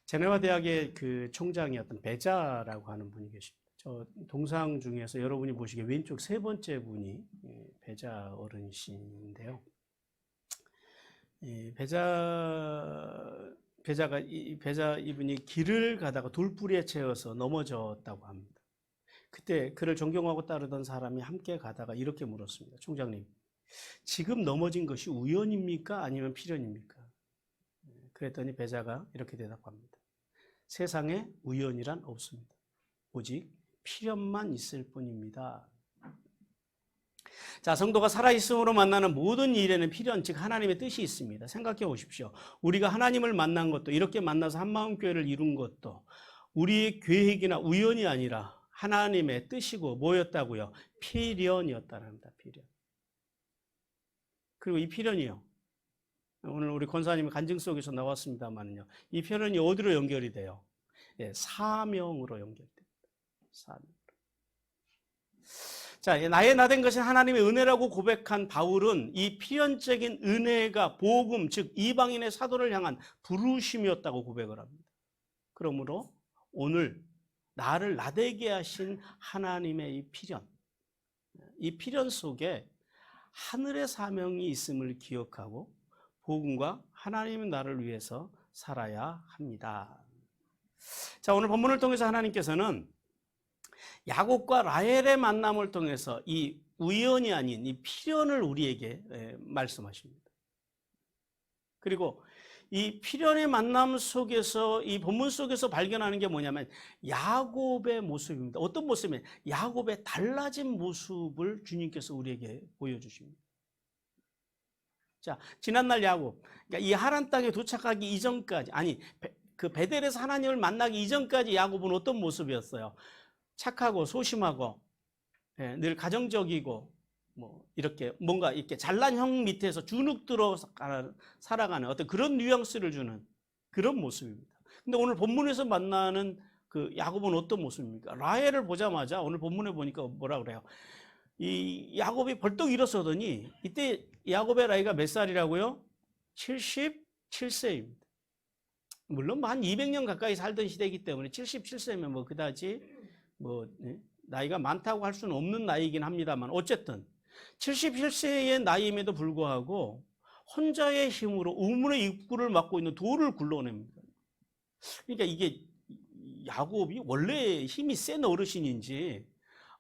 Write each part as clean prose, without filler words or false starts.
제네바 대학의 그 총장이었던 베자라고 하는 분이 계십니다. 저 동상 중에서 여러분이 보시기에 왼쪽 세 번째 분이 베자 어른이신데요. 베자 이분이 길을 가다가 돌부리에 채여서 넘어졌다고 합니다. 그때 그를 존경하고 따르던 사람이 함께 가다가 이렇게 물었습니다. 총장님, 지금 넘어진 것이 우연입니까? 아니면 필연입니까? 그랬더니 베자가 이렇게 대답합니다. 세상에 우연이란 없습니다. 오직 필연만 있을 뿐입니다. 자, 성도가 살아있음으로 만나는 모든 일에는 필연, 즉 하나님의 뜻이 있습니다. 생각해 보십시오. 우리가 하나님을 만난 것도, 이렇게 만나서 한마음교회를 이룬 것도 우리의 계획이나 우연이 아니라 하나님의 뜻이고 뭐였다고요? 필연이었다는 겁니다. 필연. 그리고 이 필연이요, 오늘 우리 권사님의 간증 속에서 나왔습니다만요, 이 필연이 어디로 연결이 돼요? 예, 사명으로 연결됩니다. 사명으로. 자, 나의 나된 것은 하나님의 은혜라고 고백한 바울은 이 필연적인 은혜가 복음, 즉 이방인의 사도를 향한 부르심이었다고 고백을 합니다. 그러므로 오늘 나를 나되게 하신 하나님의 이 필연 속에 하늘의 사명이 있음을 기억하고 복음과 하나님의 나를 위해서 살아야 합니다. 자, 오늘 본문을 통해서 하나님께서는 야곱과 라헬의 만남을 통해서 이 우연이 아닌 이 필연을 우리에게 말씀하십니다. 그리고 이 필연의 만남 속에서, 이 본문 속에서 발견하는 게 뭐냐면 야곱의 모습입니다. 어떤 모습이냐? 야곱의 달라진 모습을 주님께서 우리에게 보여주십니다. 자, 지난날 야곱, 그러니까 이 하란 땅에 도착하기 이전까지, 아니 그 베델에서 하나님을 만나기 이전까지 야곱은 어떤 모습이었어요? 착하고 소심하고, 늘 가정적이고, 뭐 이렇게 뭔가 이렇게 잘난 형 밑에서 주눅 들어 살아가는 어떤 그런 뉘앙스를 주는 그런 모습입니다. 근데 오늘 본문에서 만나는 그 야곱은 어떤 모습입니까? 라헬을 보자마자 오늘 본문에 보니까 뭐라 그래요? 이 야곱이 벌떡 일어서더니 이때 야곱의 나이가 몇 살이라고요? 77세입니다. 물론 한 200년 가까이 살던 시대이기 때문에 77세면 뭐 그다지 뭐 나이가 많다고 할 수는 없는 나이이긴 합니다만, 어쨌든 77세의 나이임에도 불구하고 혼자의 힘으로 우물의 입구를 막고 있는 돌을 굴러냅니다. 그러니까 이게 야곱이 원래 힘이 센 어르신인지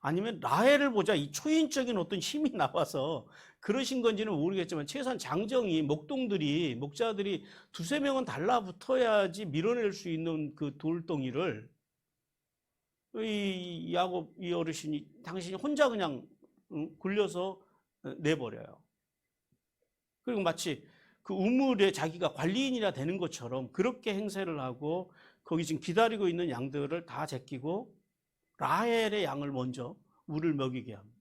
아니면 라헬을 보자 이 초인적인 어떤 힘이 나와서 그러신 건지는 모르겠지만, 최소한 장정이, 목자들이 두세 명은 달라붙어야지 밀어낼 수 있는 그 돌덩이를 이 야곱 이 어르신이 당신이 혼자 그냥 굴려서 내버려요. 그리고 마치 그 우물에 자기가 관리인이라 되는 것처럼 그렇게 행세를 하고 거기 지금 기다리고 있는 양들을 다 제끼고 라헬의 양을 먼저 물을 먹이게 합니다.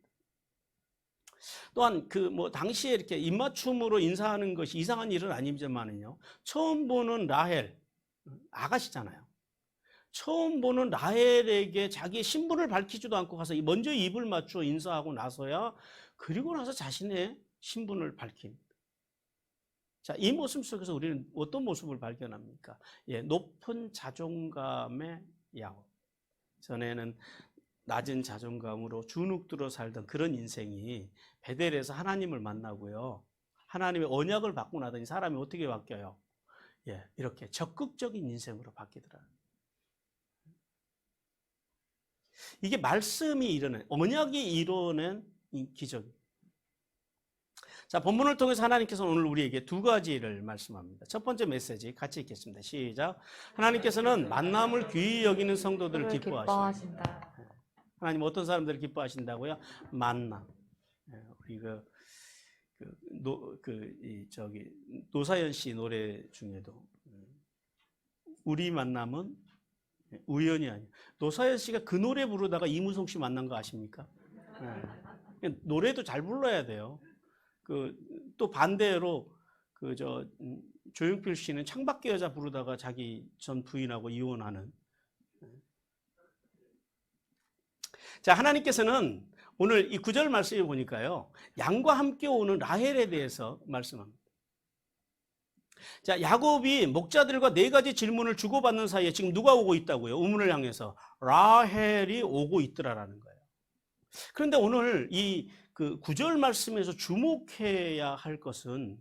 또한 그 뭐 당시에 이렇게 입맞춤으로 인사하는 것이 이상한 일은 아니지만은요, 처음 보는 라헬, 아가씨잖아요. 처음 보는 라헬에게 자기의 신분을 밝히지도 않고 가서 먼저 입을 맞춰 인사하고 나서야, 그리고 나서 자신의 신분을 밝힙니다. 자, 이 모습 속에서 우리는 어떤 모습을 발견합니까? 예, 높은 자존감의 야곱. 전에는 낮은 자존감으로 주눅들어 살던 그런 인생이 베델에서 하나님을 만나고요, 하나님의 언약을 받고 나더니 사람이 어떻게 바뀌어요? 예, 이렇게 적극적인 인생으로 바뀌더라. 이게 말씀이 이루는, 언약이 이루는 기적입니다. 자, 본문을 통해서 하나님께서는 오늘 우리에게 두 가지를 말씀합니다. 첫 번째 메시지 같이 읽겠습니다. 시작. 하나님께서는 만남을 귀히 여기는 성도들을 기뻐하신다. 하나님 어떤 사람들을 기뻐하신다고요? 만남. 우리 노사연 씨 노래 중에도 우리 만남은 우연이 아니에요. 노사연 씨가 그 노래 부르다가 이무송 씨 만난 거 아십니까? 노래도 잘 불러야 돼요. 또 반대로 조용필 씨는 창밖의 여자 부르다가 자기 전 부인하고 이혼하는. 자, 하나님께서는 오늘 이 9절 말씀에 보니까요, 양과 함께 오는 라헬에 대해서 말씀합니다. 자, 야곱이 목자들과 네 가지 질문을 주고받는 사이에 지금 누가 오고 있다고요? 우물을 향해서 라헬이 오고 있더라라는 거예요. 그런데 오늘 이 그 9절 말씀에서 주목해야 할 것은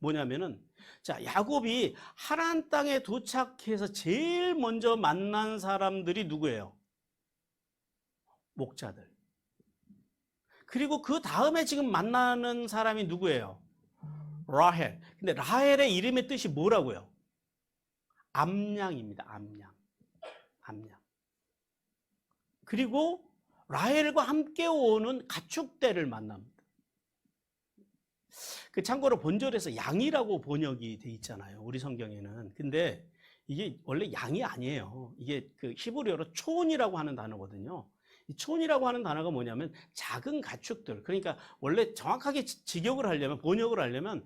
뭐냐면은, 자, 야곱이 하란 땅에 도착해서 제일 먼저 만난 사람들이 누구예요? 목자들. 그리고 그 다음에 지금 만나는 사람이 누구예요? 라헬. 근데 라헬의 이름의 뜻이 뭐라고요? 암양입니다. 암양. 암양. 그리고 라헬과 함께 오는 가축대를 만납니다. 그 참고로 본절에서 양이라고 번역이 돼 있잖아요. 우리 성경에는. 근데 이게 원래 양이 아니에요. 이게 그 히브리어로 촌이라고 하는 단어거든요. 이 촌이라고 하는 단어가 뭐냐면 작은 가축들. 그러니까 원래 정확하게 직역을 하려면, 번역을 하려면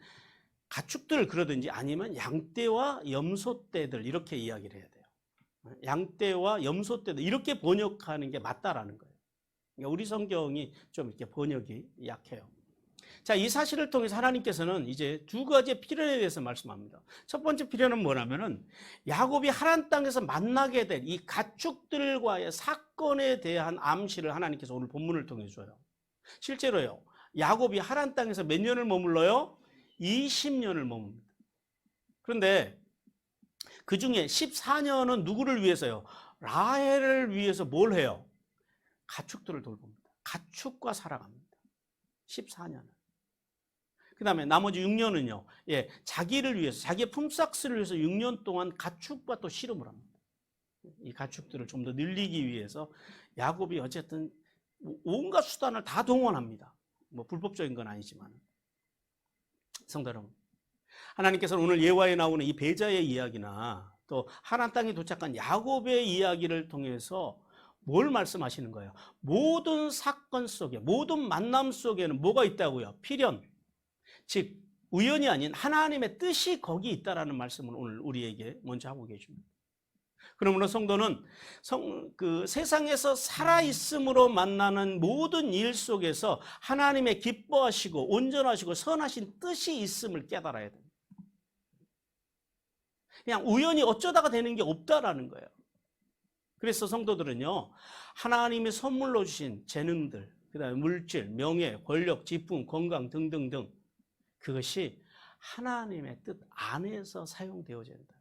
가축들 그러든지 아니면 양떼와 염소떼들 이렇게 이야기를 해야 돼요. 양떼와 염소떼들 이렇게 번역하는 게 맞다라는 거예요. 그러니까 우리 성경이 좀 이렇게 번역이 약해요. 자, 이 사실을 통해서 하나님께서는 이제 두 가지의 필연에 대해서 말씀합니다. 첫 번째 필연은 뭐냐면은 야곱이 하란 땅에서 만나게 될 이 가축들과의 사건에 대한 암시를 하나님께서 오늘 본문을 통해 줘요. 실제로요, 야곱이 하란 땅에서 몇 년을 머물러요? 20년을 머뭅니다. 그런데 그 중에 14년은 누구를 위해서요? 라헬을 위해서 뭘 해요? 가축들을 돌봅니다. 가축과 살아갑니다. 14년은. 그 다음에 나머지 6년은요, 예, 자기를 위해서, 자기의 품삯을 위해서 6년 동안 가축과 또 씨름을 합니다. 이 가축들을 좀 더 늘리기 위해서 야곱이 어쨌든 온갖 수단을 다 동원합니다. 뭐 불법적인 건 아니지만. 성도 여러분, 하나님께서는 오늘 예화에 나오는 이 배자의 이야기나 또 하란 땅에 도착한 야곱의 이야기를 통해서 뭘 말씀하시는 거예요? 모든 사건 속에, 모든 만남 속에는 뭐가 있다고요? 필연, 즉 우연이 아닌 하나님의 뜻이 거기 있다라는 말씀을 오늘 우리에게 먼저 하고 계십니다. 그러므로 성도는 그 세상에서 살아있음으로 만나는 모든 일 속에서 하나님의 기뻐하시고 온전하시고 선하신 뜻이 있음을 깨달아야 됩니다. 그냥 우연히 어쩌다가 되는 게 없다라는 거예요. 그래서 성도들은요, 하나님이 선물로 주신 재능들, 그다음에 물질, 명예, 권력, 직분, 건강 등등등, 그것이 하나님의 뜻 안에서 사용되어져야 된다.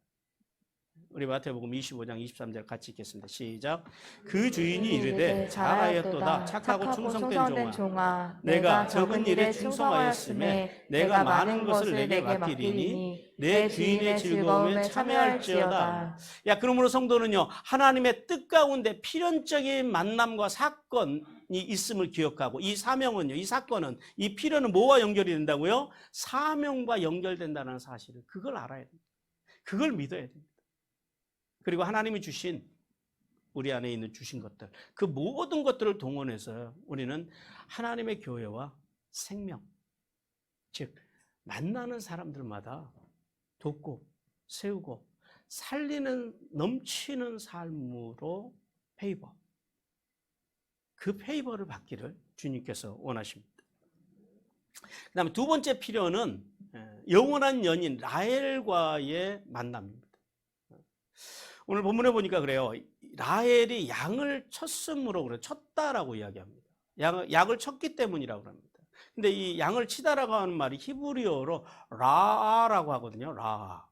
우리 마태복음 25장 23절 같이 읽겠습니다. 시작. 그 주인이 이르되 잘하였도다 착하고 충성된 종아, 내가 적은 일에 충성하였음에 내가 많은 것을 내게 맡기리니 내 주인의 즐거움에 참여할지어다. 야, 그러므로 성도는요, 하나님의 뜻 가운데 필연적인 만남과 사건이 있음을 기억하고, 이 사명은요, 이 사건은, 이 필연은 뭐와 연결이 된다고요? 사명과 연결된다는 사실을, 그걸 알아야 됩니다. 그걸 믿어야 됩니다. 그리고 하나님이 주신, 우리 안에 있는 주신 것들, 그 모든 것들을 동원해서 우리는 하나님의 교회와 생명, 즉 만나는 사람들마다 돕고 세우고 살리는 넘치는 삶으로 페이버, 그 페이버를 받기를 주님께서 원하십니다. 그 다음에 두 번째 필요는 영원한 연인 라헬과의 만남입니다. 오늘 본문에 보니까 그래요. 라헬이 양을 쳤으므로 그래, 쳤다라고 이야기합니다. 양을 쳤기 때문이라고 합니다. 근데 이 양을 치다라고 하는 말이 히브리어로 라아라고 하거든요. 라아.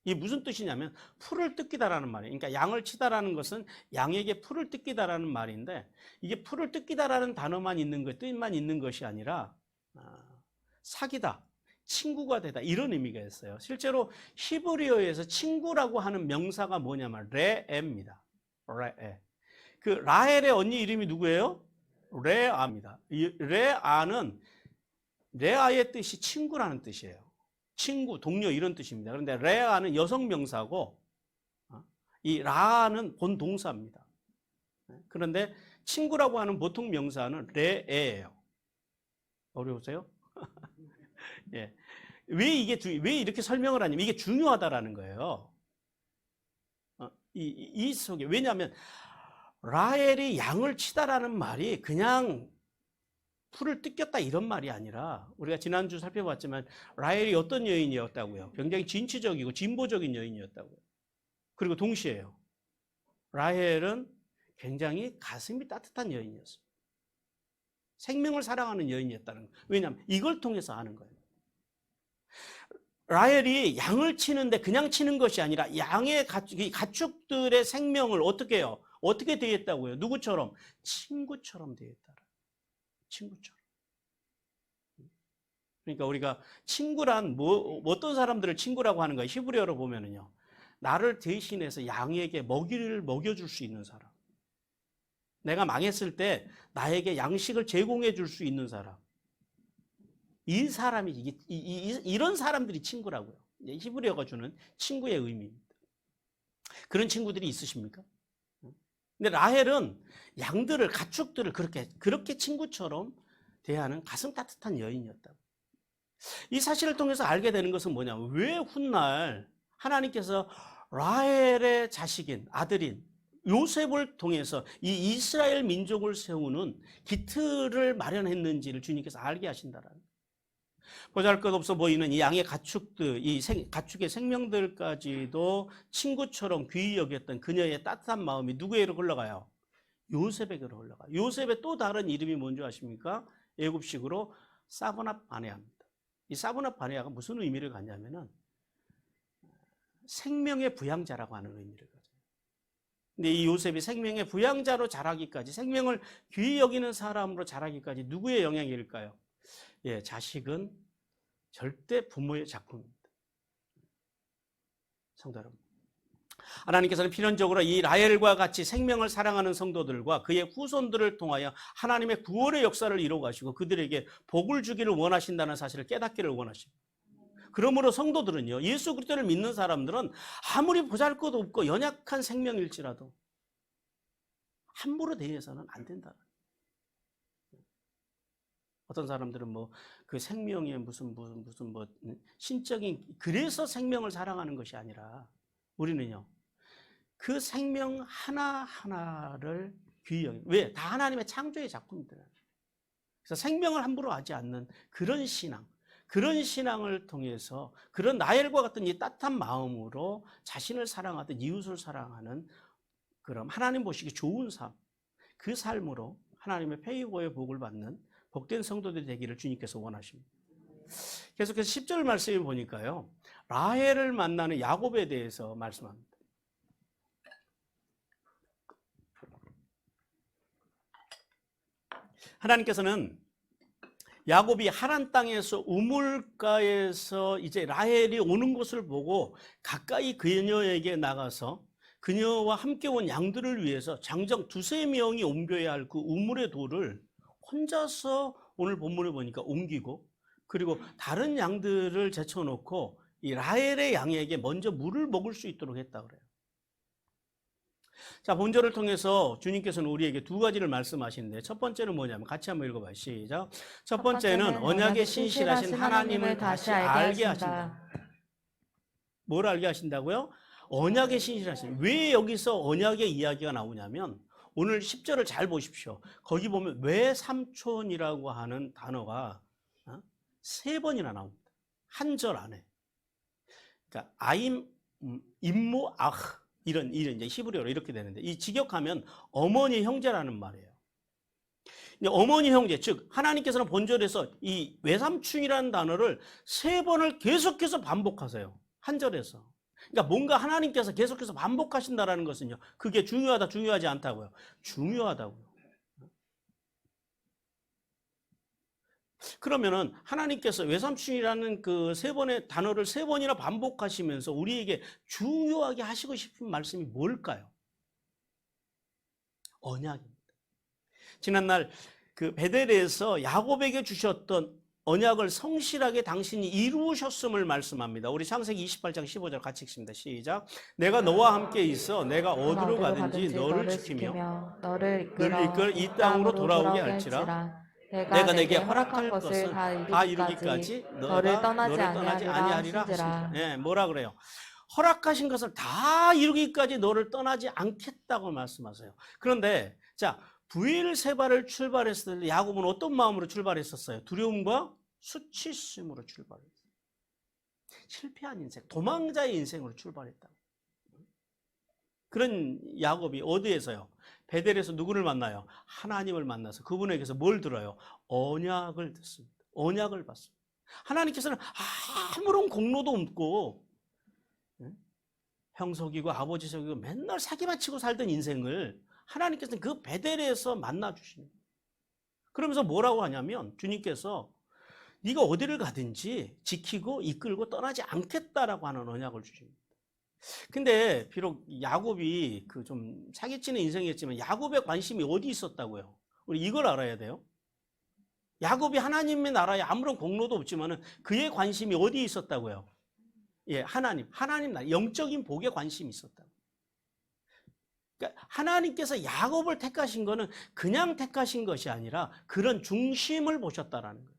이 무슨 뜻이냐면 풀을 뜯기다라는 말이에요. 그러니까 양을 치다라는 것은 양에게 풀을 뜯기다라는 말인데, 이게 풀을 뜯기다라는 단어만 있는 것, 뜻만 있는 것이 아니라 사귀다, 친구가 되다, 이런 의미가 있어요. 실제로 히브리어에서 친구라고 하는 명사가 뭐냐면 레에입니다. 레에. 그 라헬의 언니 이름이 누구예요? 레아입니다. 이 레아는, 레아의 뜻이 친구라는 뜻이에요. 친구, 동료 이런 뜻입니다. 그런데 레아는 여성 명사고 이 라아는 본동사입니다. 그런데 친구라고 하는 보통 명사는 레에예요. 어려우세요? 예. 왜 이렇게 설명을 하냐면 이게 중요하다라는 거예요. 이 속에, 왜냐하면 라헬이 양을 치다라는 말이 그냥 풀을 뜯겼다 이런 말이 아니라 우리가 지난주 살펴봤지만 라헬이 어떤 여인이었다고요? 굉장히 진취적이고 진보적인 여인이었다고요. 그리고 동시에요. 라헬은 굉장히 가슴이 따뜻한 여인이었어요. 생명을 사랑하는 여인이었다는 거예요. 왜냐하면 이걸 통해서 아는 거예요. 라헬이 양을 치는데 그냥 치는 것이 아니라 양의 가축들의 생명을 어떻게 해요? 어떻게 대했다고요? 누구처럼? 친구처럼 대했다. 친구처럼. 그러니까 우리가 친구란 어떤 사람들을 친구라고 하는 거예요? 히브리어로 보면은요. 나를 대신해서 양에게 먹이를 먹여줄 수 있는 사람. 내가 망했을 때 나에게 양식을 제공해 줄 수 있는 사람. 이 사람이 이런 사람들이 친구라고요. 히브리어가 주는 친구의 의미입니다. 그런 친구들이 있으십니까? 근데 라헬은 양들을 가축들을 그렇게 친구처럼 대하는 가슴 따뜻한 여인이었다고. 이 사실을 통해서 알게 되는 것은 뭐냐면 왜 훗날 하나님께서 라헬의 자식인 아들인 요셉을 통해서 이 이스라엘 민족을 세우는 기틀을 마련했는지를 주님께서 알게 하신다라는 거예요. 보잘것없어 보이는 이 양의 가축들, 가축의 생명들까지도 친구처럼 귀히 여겼던 그녀의 따뜻한 마음이 누구에게로 흘러가요? 요셉에게로 흘러가요. 요셉의 또 다른 이름이 뭔지 아십니까? 애굽식으로 사브낫 바네아입니다. 이 사브낫 바네아가 무슨 의미를 갖냐면은 생명의 부양자라고 하는 의미를 가져요. 근데 이 요셉이 생명의 부양자로 자라기까지, 생명을 귀히 여기는 사람으로 자라기까지 누구의 영향일까요? 예, 자식은 절대 부모의 작품입니다. 성도 여러분, 하나님께서는 필연적으로 이 라헬과 같이 생명을 사랑하는 성도들과 그의 후손들을 통하여 하나님의 구원의 역사를 이루어 가시고 그들에게 복을 주기를 원하신다는 사실을 깨닫기를 원하십니다. 그러므로 성도들은요, 예수 그리스도를 믿는 사람들은 아무리 보잘것없고 연약한 생명일지라도 함부로 대해서는 안 된다. 어떤 사람들은 그 생명의 무슨 신적인, 그래서 생명을 사랑하는 것이 아니라 우리는요, 그 생명 하나하나를 귀히 여기는, 왜? 다 하나님의 창조의 작품이더라. 그래서 생명을 함부로 하지 않는 그런 신앙을 통해서 그런 라헬과 같은 이 따뜻한 마음으로 자신을 사랑하듯 이웃을 사랑하는 그런 하나님 보시기 좋은 삶, 그 삶으로 하나님의 페이보의 복을 받는 복된 성도들이 되기를 주님께서 원하십니다. 계속해서 10절 말씀을 보니까요, 라헬을 만나는 야곱에 대해서 말씀합니다. 하나님께서는 야곱이 하란 땅에서 우물가에서 이제 라헬이 오는 것을 보고 가까이 그녀에게 나가서 그녀와 함께 온 양들을 위해서 장정 2-3명이 옮겨야 할 그 우물의 돌을 혼자서 오늘 본문에 보니까 옮기고, 그리고 다른 양들을 제쳐놓고 이 라헬의 양에게 먼저 물을 먹을 수 있도록 했다 그래요. 자, 본절을 통해서 주님께서는 우리에게 두 가지를 말씀하시는데, 첫 번째는 뭐냐면 같이 한번 읽어봐요. 시작. 첫 번째는 언약의 신실하신 하나님을 다시 알게 하신다. 뭘 알게 하신다고요? 언약의 신실하신. 왜 여기서 언약의 이야기가 나오냐면, 오늘 10절을 잘 보십시오. 거기 보면 외삼촌이라고 하는 단어가 3번이나 나옵니다. 한 절 안에. 그러니까 아임, 임모, 아흐 이런 이제 히브리어로 이렇게 되는데, 이 직역하면 어머니 형제라는 말이에요. 어머니 형제, 즉 하나님께서는 본절에서 이 외삼촌이라는 단어를 3번을 계속해서 반복하세요. 한 절에서. 그러니까 뭔가 하나님께서 계속해서 반복하신다라는 것은요, 그게 중요하다, 중요하지 않다고요? 중요하다고요. 그러면은 하나님께서 외삼촌이라는 그 3번의 단어를 3번이나 반복하시면서 우리에게 중요하게 하시고 싶은 말씀이 뭘까요? 언약입니다. 지난날 그 베델에서 야곱에게 주셨던 언약을 성실하게 당신이 이루셨음을 말씀합니다. 우리 창세기 28장 15절 같이 읽습니다. 시작. 내가 너와 함께 있어 내가 어디로 가든지 너를 지키며 너를 이끌어 이 땅으로 돌아오게 할지라. 내가 내게 허락할 것을 다 이루기까지 너를 떠나지 아니하리라 하신지라. 네, 뭐라 그래요? 허락하신 것을 다 이루기까지 너를 떠나지 않겠다고 말씀하세요. 그런데 자, 부엘세바를 출발했을 때 야곱은 어떤 마음으로 출발했었어요? 두려움과 수치심으로 출발했어요. 실패한 인생, 도망자의 인생으로 출발했다. 그런 야곱이 어디에서요? 베델에서 누구를 만나요? 하나님을 만나서 그분에게서 뭘 들어요? 언약을 듣습니다. 언약을 받습니다. 하나님께서는 아무런 공로도 없고 형 속이고 아버지 속이고 맨날 사기만 치고 살던 인생을 하나님께서는 그 베델에서 만나 주십니다. 그러면서 뭐라고 하냐면 주님께서 네가 어디를 가든지 지키고 이끌고 떠나지 않겠다라고 하는 언약을 주십니다. 근데 비록 야곱이 그 좀 사기치는 인생이었지만 야곱의 관심이 어디 있었다고요? 우리 이걸 알아야 돼요. 야곱이 하나님의 나라에 아무런 공로도 없지만은 그의 관심이 어디 있었다고요? 예, 하나님 나라, 영적인 복에 관심이 있었다. 그러니까 하나님께서 야곱을 택하신 거는 그냥 택하신 것이 아니라 그런 중심을 보셨다라는 거예요.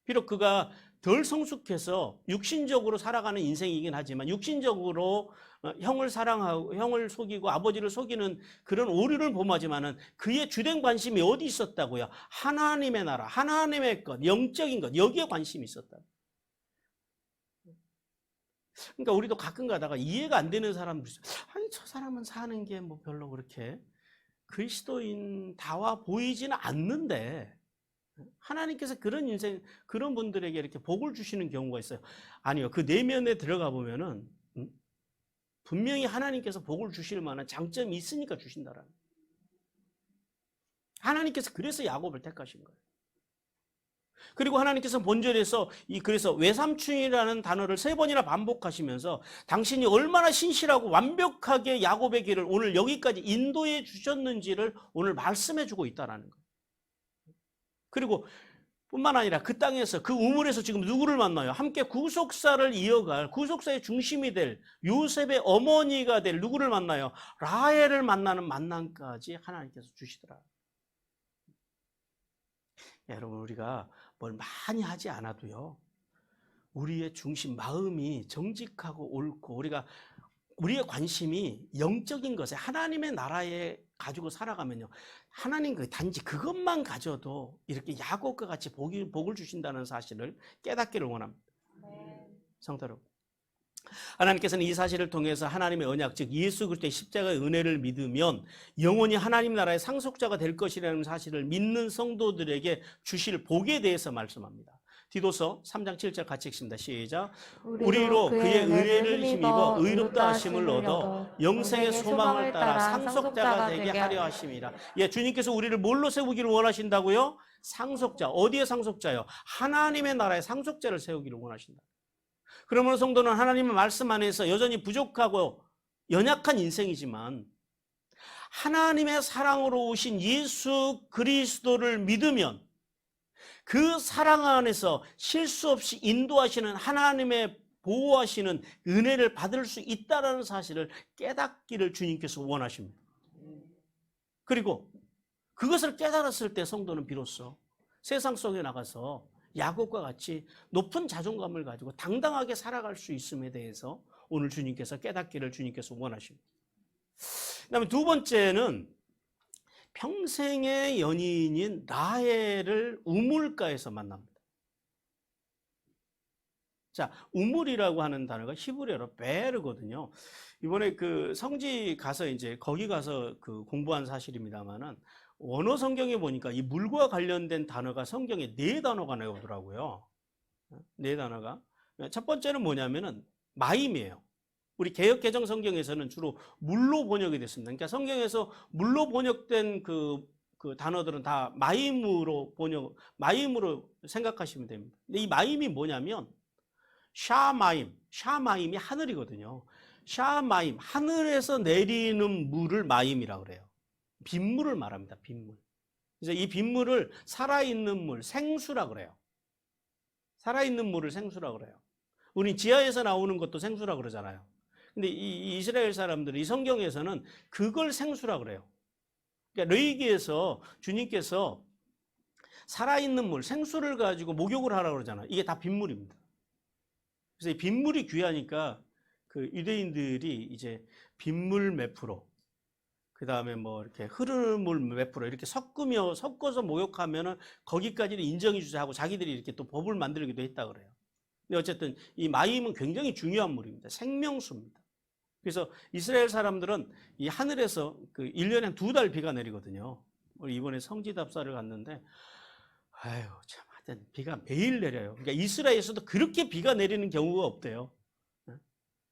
비록 그가 덜 성숙해서 육신적으로 살아가는 인생이긴 하지만 육신적으로 형을 사랑하고 형을 속이고 아버지를 속이는 그런 오류를 범하지만은 그의 주된 관심이 어디 있었다고요? 하나님의 나라, 하나님의 것, 영적인 것, 여기에 관심이 있었다. 그러니까 우리도 가끔 가다가 이해가 안 되는 사람들 있어요. 아니 저 사람은 사는 게 뭐 별로 그렇게 그리스도인다와 보이지는 않는데 하나님께서 그런 인생, 그런 분들에게 이렇게 복을 주시는 경우가 있어요. 아니요, 그 내면에 들어가 보면은 분명히 하나님께서 복을 주실 만한 장점이 있으니까 주신다라는. 하나님께서 그래서 야곱을 택하신 거예요. 그리고 하나님께서 본절에서 그래서 외삼촌이라는 단어를 3번이나 반복하시면서 당신이 얼마나 신실하고 완벽하게 야곱의 길을 오늘 여기까지 인도해 주셨는지를 오늘 말씀해 주고 있다라는 거예요. 그리고 뿐만 아니라 그 땅에서 그 우물에서 지금 누구를 만나요? 함께 구속사를 이어갈 구속사의 중심이 될 요셉의 어머니가 될 누구를 만나요? 라헬을 만나는 만남까지 하나님께서 주시더라. 여러분 우리가 뭘 많이 하지 않아도요. 우리의 중심 마음이 정직하고 옳고 우리의 관심이 영적인 것에 하나님의 나라에 가지고 살아가면요. 하나님 단지 그것만 가져도 이렇게 야곱과 같이 복을 주신다는 사실을 깨닫기를 원합니다. 성도 여러분. 하나님께서는 이 사실을 통해서 하나님의 언약, 즉 예수 그리스도의 십자가의 은혜를 믿으면 영원히 하나님 나라의 상속자가 될 것이라는 사실을 믿는 성도들에게 주실 복에 대해서 말씀합니다. 디도서 3장 7절 같이 읽습니다. 시작. 우리로 그의 은혜를 힘입어 의롭다 하심을 얻어 영생의 소망을 따라 상속자가 되게 하려 하심이라. 예, 주님께서 우리를 뭘로 세우기를 원하신다고요? 상속자. 어디의 상속자요? 하나님의 나라의 상속자를 세우기를 원하신다. 그러므로 성도는 하나님의 말씀 안에서 여전히 부족하고 연약한 인생이지만 하나님의 사랑으로 오신 예수 그리스도를 믿으면 그 사랑 안에서 실수 없이 인도하시는 하나님의 보호하시는 은혜를 받을 수 있다는 사실을 깨닫기를 주님께서 원하십니다. 그리고 그것을 깨달았을 때 성도는 비로소 세상 속에 나가서 야곱과 같이 높은 자존감을 가지고 당당하게 살아갈 수 있음에 대해서 오늘 주님께서 깨닫기를 주님께서 원하십니다. 그다음에 두 번째는 평생의 연인인 라헬을 우물가에서 만납니다. 자, 우물이라고 하는 단어가 히브리어로 베르거든요. 이번에 그 성지 가서 이제 거기 가서 그 공부한 사실입니다만은 원어 성경에 보니까 이 물과 관련된 단어가 성경에 4단어가 나오더라고요. 4단어가. 첫 번째는 뭐냐면은 마임이에요. 우리 개역 개정 성경에서는 주로 물로 번역이 됐습니다. 그러니까 성경에서 물로 번역된 그 단어들은 다 마임으로 생각하시면 됩니다. 근데 이 마임이 뭐냐면 샤마임이 하늘이거든요. 샤마임, 하늘에서 내리는 물을 마임이라고 그래요. 빗물을 말합니다. 빗물. 그래서 이 빗물을 살아있는 물, 생수라고 그래요. 살아있는 물을 생수라고 그래요. 우리 지하에서 나오는 것도 생수라고 그러잖아요. 근데 이 이스라엘 사람들은 이 성경에서는 그걸 생수라고 그래요. 그러니까 레위기에서 주님께서 살아있는 물, 생수를 가지고 목욕을 하라고 그러잖아요. 이게 다 빗물입니다. 그래서 이 빗물이 귀하니까 그 유대인들이 이제 빗물 매프로 그 다음에 뭐 이렇게 흐름을 몇 프로 이렇게 섞어서 목욕하면은 거기까지는 인정해 주자 하고 자기들이 이렇게 또 법을 만들기도 했다 그래요. 근데 어쨌든 이 마임은 굉장히 중요한 물입니다. 생명수입니다. 그래서 이스라엘 사람들은 이 하늘에서 그 1년에 2달 비가 내리거든요. 우리 이번에 성지답사를 갔는데, 아유, 참, 하여튼 비가 매일 내려요. 그러니까 이스라엘에서도 그렇게 비가 내리는 경우가 없대요.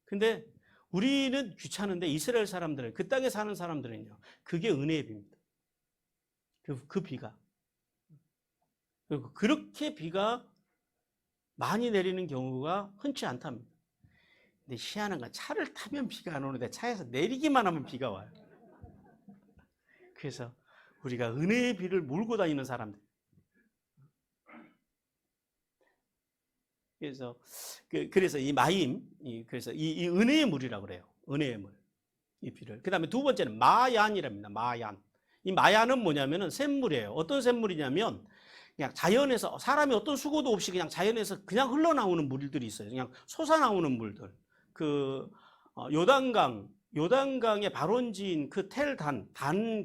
근데 우리는 귀찮은데 이스라엘 사람들은, 그 땅에 사는 사람들은요, 그게 은혜의 비입니다. 그 비가. 그리고 그렇게 비가 많이 내리는 경우가 흔치 않답니다. 근데 희한한 건 차를 타면 비가 안 오는데 차에서 내리기만 하면 비가 와요. 그래서 우리가 은혜의 비를 몰고 다니는 사람들. 그래서 이 마임, 그래서 이 은혜의 물이라고 그래요. 은혜의 물. 이 비를. 그 다음에 두 번째는 마얀이랍니다. 마얀. 이 마얀은 뭐냐면은 샘물이에요. 어떤 샘물이냐면 그냥 자연에서 사람이 어떤 수고도 없이 그냥 자연에서 그냥 흘러나오는 물들이 있어요. 그냥 솟아나오는 물들. 요단강의 발원지인 그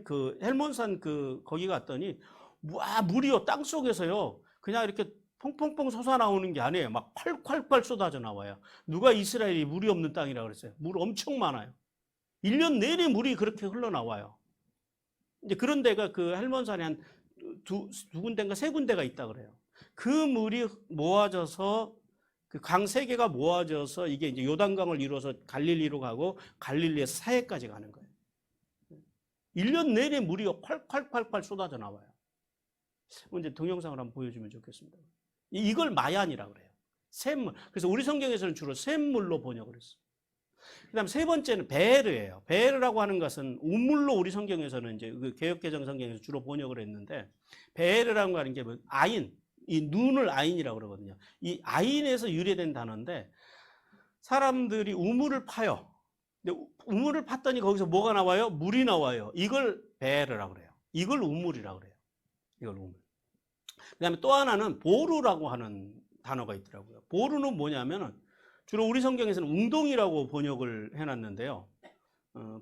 그 헬몬산 거기 갔더니 와 물이요 땅 속에서요 그냥 이렇게 퐁퐁퐁 솟아나오는 게 아니에요. 막 콸콸콸 쏟아져 나와요. 누가 이스라엘이 물이 없는 땅이라고 그랬어요. 물 엄청 많아요. 1년 내내 물이 그렇게 흘러나와요. 이제 그런 데가 그 헬몬산에 한 두 군데인가 세 군데가 있다 그래요. 그 물이 모아져서 그 강 세 개가 모아져서 이게 이제 요단강을 이루어서 갈릴리로 가고 갈릴리에서 사해까지 가는 거예요. 1년 내내 물이 콸콸콸콸 쏟아져 나와요. 이제 동영상을 한번 보여주면 좋겠습니다. 이걸 마얀이라고 그래요. 샘물. 그래서 우리 성경에서는 주로 샘물로 번역을 했어요. 그 다음 세 번째는 베르예요. 베르라고 하는 것은 우물로 우리 성경에서는 이제 그 개역개정 성경에서 주로 번역을 했는데 베르라고 하는 게 뭐 아인, 이 눈을 아인이라고 그러거든요. 이 아인에서 유래된 단어인데 사람들이 우물을 파요. 근데 우물을 팠더니 거기서 뭐가 나와요? 물이 나와요. 이걸 베르라고 그래요. 이걸 우물이라고 그래요. 이걸 우물. 그 다음에 또 하나는 보루라고 하는 단어가 있더라고요. 보루는 뭐냐면은 주로 우리 성경에서는 웅동이라고 번역을 해놨는데요.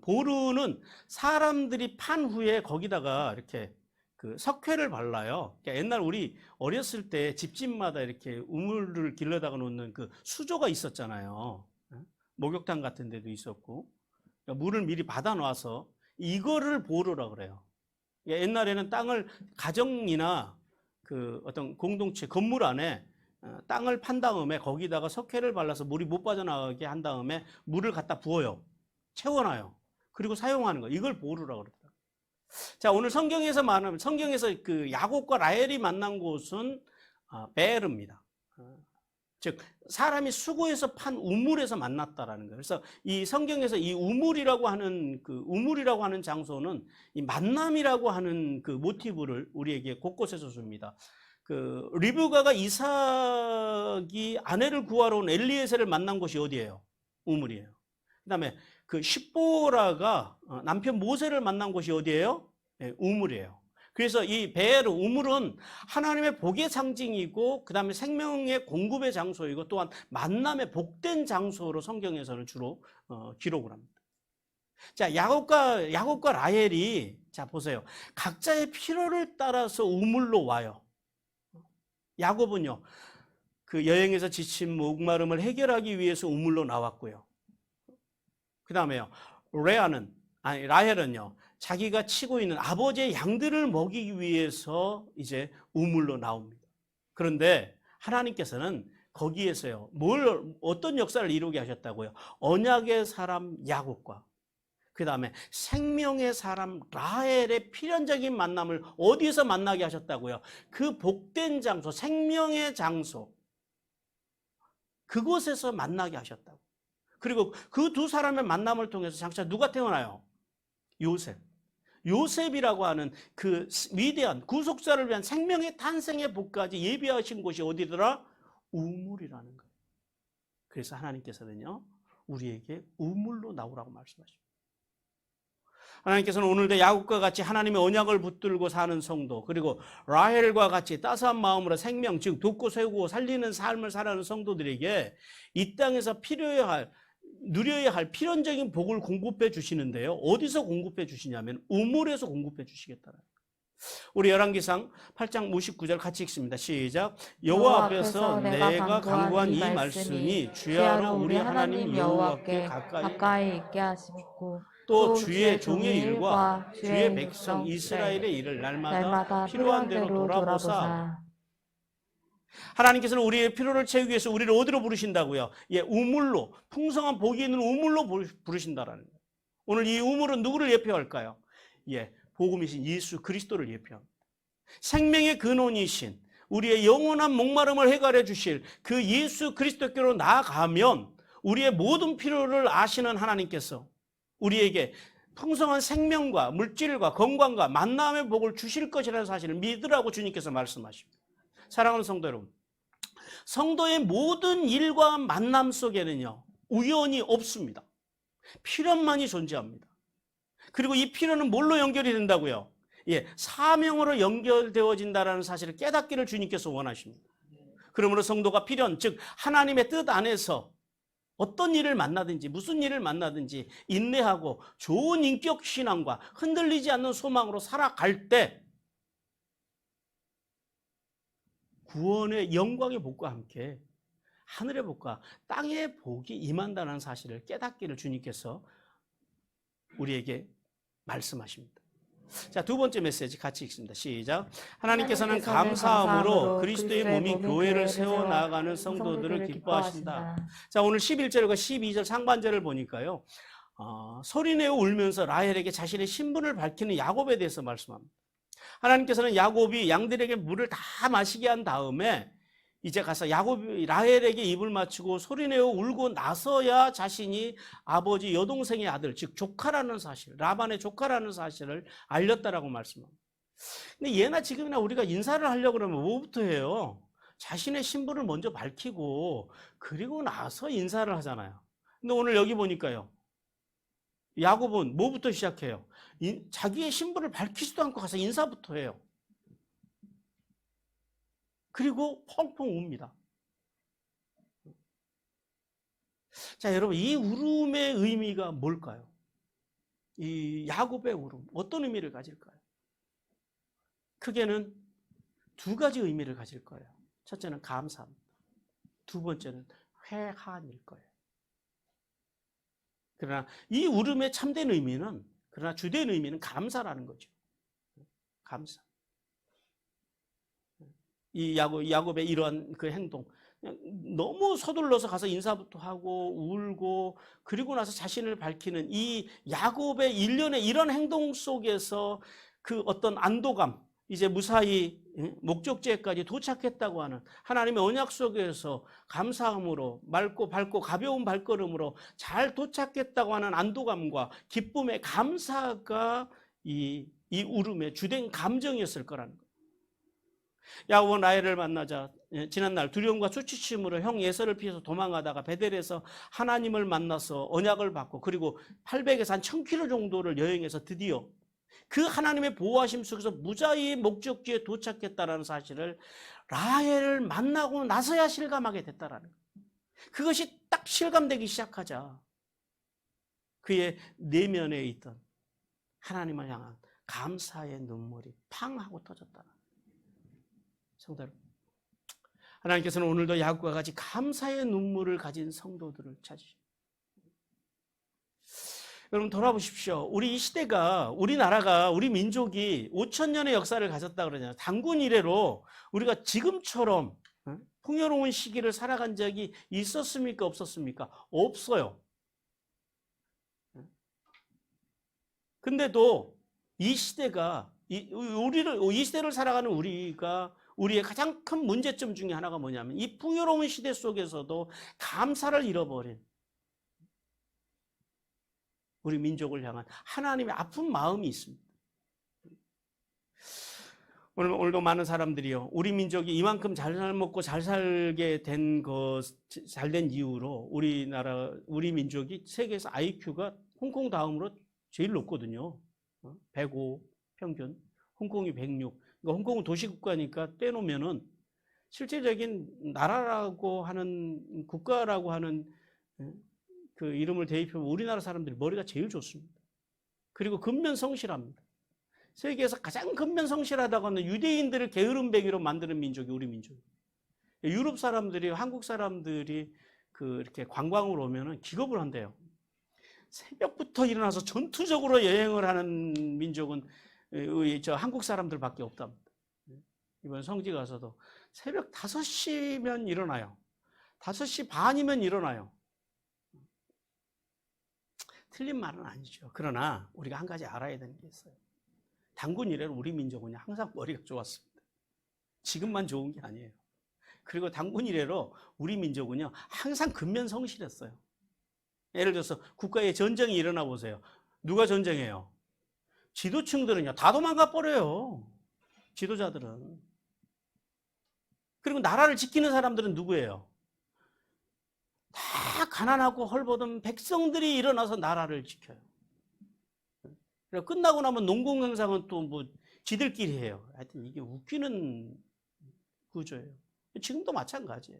보루는 사람들이 판 후에 거기다가 이렇게 그 석회를 발라요. 그러니까 옛날 우리 어렸을 때 집집마다 이렇게 우물을 길러다가 놓는 그 수조가 있었잖아요. 목욕탕 같은 데도 있었고. 그러니까 물을 미리 받아놔서 이거를 보루라고 그래요. 그러니까 옛날에는 땅을 가정이나 그 어떤 공동체 건물 안에 땅을 판 다음에 거기다가 석회를 발라서 물이 못 빠져나가게 한 다음에 물을 갖다 부어요. 채워놔요. 그리고 사용하는 거. 이걸 보루라고 그러더라고요. 자, 오늘 성경에서 그 야곱과 라헬이 만난 곳은 베르입니다. 즉 사람이 수고해서 판 우물에서 만났다라는 거예요. 그래서 이 성경에서 이 우물이라고 하는 장소는 이 만남이라고 하는 그 모티브를 우리에게 곳곳에서 줍니다. 그 리브가가 이삭이 아내를 구하러 온 엘리에셀을 만난 곳이 어디예요? 우물이에요. 그다음에 그 십보라가 남편 모세를 만난 곳이 어디예요? 네, 우물이에요. 그래서 이 베르 우물은 하나님의 복의 상징이고 그다음에 생명의 공급의 장소이고 또한 만남의 복된 장소로 성경에서는 주로 기록을 합니다. 자, 야곱과 라헬이 자 보세요. 각자의 필요를 따라서 우물로 와요. 야곱은요. 그 여행에서 지친 목마름을 해결하기 위해서 우물로 나왔고요. 그다음에요. 라헬은요. 자기가 치고 있는 아버지의 양들을 먹이기 위해서 이제 우물로 나옵니다. 그런데 하나님께서는 거기에서요. 어떤 역사를 이루게 하셨다고요? 언약의 사람 야곱과 그다음에 생명의 사람 라헬의 필연적인 만남을 어디에서 만나게 하셨다고요? 그 복된 장소, 생명의 장소 그곳에서 만나게 하셨다고. 그리고 그 두 사람의 만남을 통해서 장차 누가 태어나요? 요셉이라고 하는 그 위대한 구속자를 위한 생명의 탄생의 복까지 예비하신 곳이 어디더라? 우물이라는 거예요. 그래서 하나님께서는요 우리에게 우물로 나오라고 말씀하십니다. 하나님께서는 오늘도 야곱과 같이 하나님의 언약을 붙들고 사는 성도, 그리고 라헬과 같이 따스한 마음으로 생명, 즉 돕고 세우고 살리는 삶을 살아가는 성도들에게 이 땅에서 필요해야 할 누려야 할 필연적인 복을 공급해 주시는데요. 어디서 공급해 주시냐면 우물에서 공급해 주시겠다는. 우리 열왕기상 8장 59절 같이 읽습니다. 시작. 여호와 앞에서 내가 간구한 이 말씀이 주야로 우리 하나님 여호와께 가까이 있게 하시고 또 주의 종의 일과 주의 백성 이스라엘의 일을 날마다 필요한 대로 돌아보사. 하나님께서는 우리의 필요를 채우기 위해서 우리를 어디로 부르신다고요? 예, 우물로, 풍성한 복이 있는 우물로 부르신다라는 거예요. 오늘 이 우물은 누구를 예표할까요? 예, 복음이신 예수 그리스도를 예표합니다. 생명의 근원이신 우리의 영원한 목마름을 해결해 주실 그 예수 그리스도께로 나아가면 우리의 모든 필요를 아시는 하나님께서 우리에게 풍성한 생명과 물질과 건강과 만남의 복을 주실 것이라는 사실을 믿으라고 주님께서 말씀하십니다. 사랑하는 성도 여러분, 성도의 모든 일과 만남 속에는요, 우연이 없습니다. 필연만이 존재합니다. 그리고 이 필연은 뭘로 연결이 된다고요? 예, 사명으로 연결되어진다는 사실을 깨닫기를 주님께서 원하십니다. 그러므로 성도가 필연, 즉 하나님의 뜻 안에서 어떤 일을 만나든지 무슨 일을 만나든지 인내하고 좋은 인격 신앙과 흔들리지 않는 소망으로 살아갈 때 구원의 영광의 복과 함께 하늘의 복과 땅의 복이 임한다는 사실을 깨닫기를 주님께서 우리에게 말씀하십니다. 자, 두 번째 메시지 같이 읽습니다. 시작. 하나님께서는 감사함으로 그리스도의 몸인 교회를 세워나가는 성도들을 기뻐하신다. 자, 오늘 11절과 12절 상반절을 보니까요, 소리내어 울면서 라헬에게 자신의 신분을 밝히는 야곱에 대해서 말씀합니다. 하나님께서는 야곱이 양들에게 물을 다 마시게 한 다음에 이제 가서 야곱이 라헬에게 입을 맞추고 소리내어 울고 나서야 자신이 아버지 여동생의 아들, 즉 조카라는 사실, 라반의 조카라는 사실을 알렸다라고 말씀합니다. 근데 예나 지금이나 우리가 인사를 하려고 그러면 뭐부터 해요? 자신의 신분을 먼저 밝히고 그리고 나서 인사를 하잖아요. 근데 오늘 여기 보니까요, 야곱은 뭐부터 시작해요? 자기의 신분을 밝히지도 않고 가서 인사부터 해요. 그리고 펑펑 웁니다. 자, 여러분, 이 울음의 의미가 뭘까요? 이 야곱의 울음, 어떤 의미를 가질까요? 크게는 두 가지 의미를 가질 거예요. 첫째는 감사합니다. 두 번째는 회한일 거예요. 그러나 이 울음의 참된 의미는, 그러나 주된 의미는 감사라는 거죠. 감사. 이 야곱의 이러한 그 행동, 너무 서둘러서 가서 인사부터 하고 울고 그리고 나서 자신을 밝히는 이 야곱의 일련의 이런 행동 속에서 그 어떤 안도감, 이제 무사히 목적지에까지 도착했다고 하는 하나님의 언약 속에서 감사함으로 맑고 밝고 가벼운 발걸음으로 잘 도착했다고 하는 안도감과 기쁨의 감사가 이 울음의 주된 감정이었을 거라는 거예요. 야곱은 라헬을 만나자 지난날 두려움과 수치심으로 형 예서를 피해서 도망가다가 베델에서 하나님을 만나서 언약을 받고 그리고 800에서 한 1000km 정도를 여행해서 드디어 그 하나님의 보호하심 속에서 무사히 목적지에 도착했다는 사실을 라헬을 만나고 나서야 실감하게 됐다라는 거예요. 그것이 딱 실감되기 시작하자 그의 내면에 있던 하나님을 향한 감사의 눈물이 팡 하고 터졌다는 거예요. 성도 여러분, 하나님께서는 오늘도 야곱과 같이 감사의 눈물을 가진 성도들을 찾으십니다. 여러분 돌아보십시오. 우리 이 시대가, 우리나라가, 우리 민족이 5000년의 역사를 가졌다 그러잖아요. 단군 이래로 우리가 지금처럼 풍요로운 시기를 살아간 적이 있었습니까? 없었습니까? 없어요. 근데도 이 시대가, 이 시대를 살아가는 우리의 가장 큰 문제점 중에 하나가 뭐냐면 이 풍요로운 시대 속에서도 감사를 잃어버린 우리 민족을 향한 하나님의 아픈 마음이 있습니다. 오늘도 많은 사람들이요, 우리 민족이 이만큼 잘 먹고 잘 살게 잘된 이유로 우리 민족이 세계에서 IQ가 홍콩 다음으로 제일 높거든요. 105 평균, 홍콩이 106. 그러니까 홍콩은 도시국가니까 떼놓으면은 실질적인 나라라고 하는, 국가라고 하는 그 이름을 대입하면 우리나라 사람들이 머리가 제일 좋습니다. 그리고 근면성실합니다. 세계에서 가장 근면성실하다고 하는 유대인들을 게으름뱅이로 만드는 민족이 우리 민족이에요. 유럽 사람들이, 한국 사람들이 그 이렇게 관광을 오면은 기겁을 한대요. 새벽부터 일어나서 전투적으로 여행을 하는 민족은 저 한국 사람들밖에 없답니다. 이번 성지 가서도 새벽 5시면 일어나요. 5시 반이면 일어나요. 틀린 말은 아니죠. 그러나 우리가 한 가지 알아야 되는 게 있어요. 단군 이래로 우리 민족은 항상 머리가 좋았습니다. 지금만 좋은 게 아니에요. 그리고 단군 이래로 우리 민족은요 항상 근면성실했어요. 예를 들어서 국가에 전쟁이 일어나 보세요. 누가 전쟁해요? 지도층들은요 다 도망가 버려요. 지도자들은. 그리고 나라를 지키는 사람들은 누구예요? 다 가난하고 헐벗은 백성들이 일어나서 나라를 지켜요. 그리고 끝나고 나면 농공행상은 또 뭐 지들끼리 해요. 하여튼 이게 웃기는 구조예요. 지금도 마찬가지예요.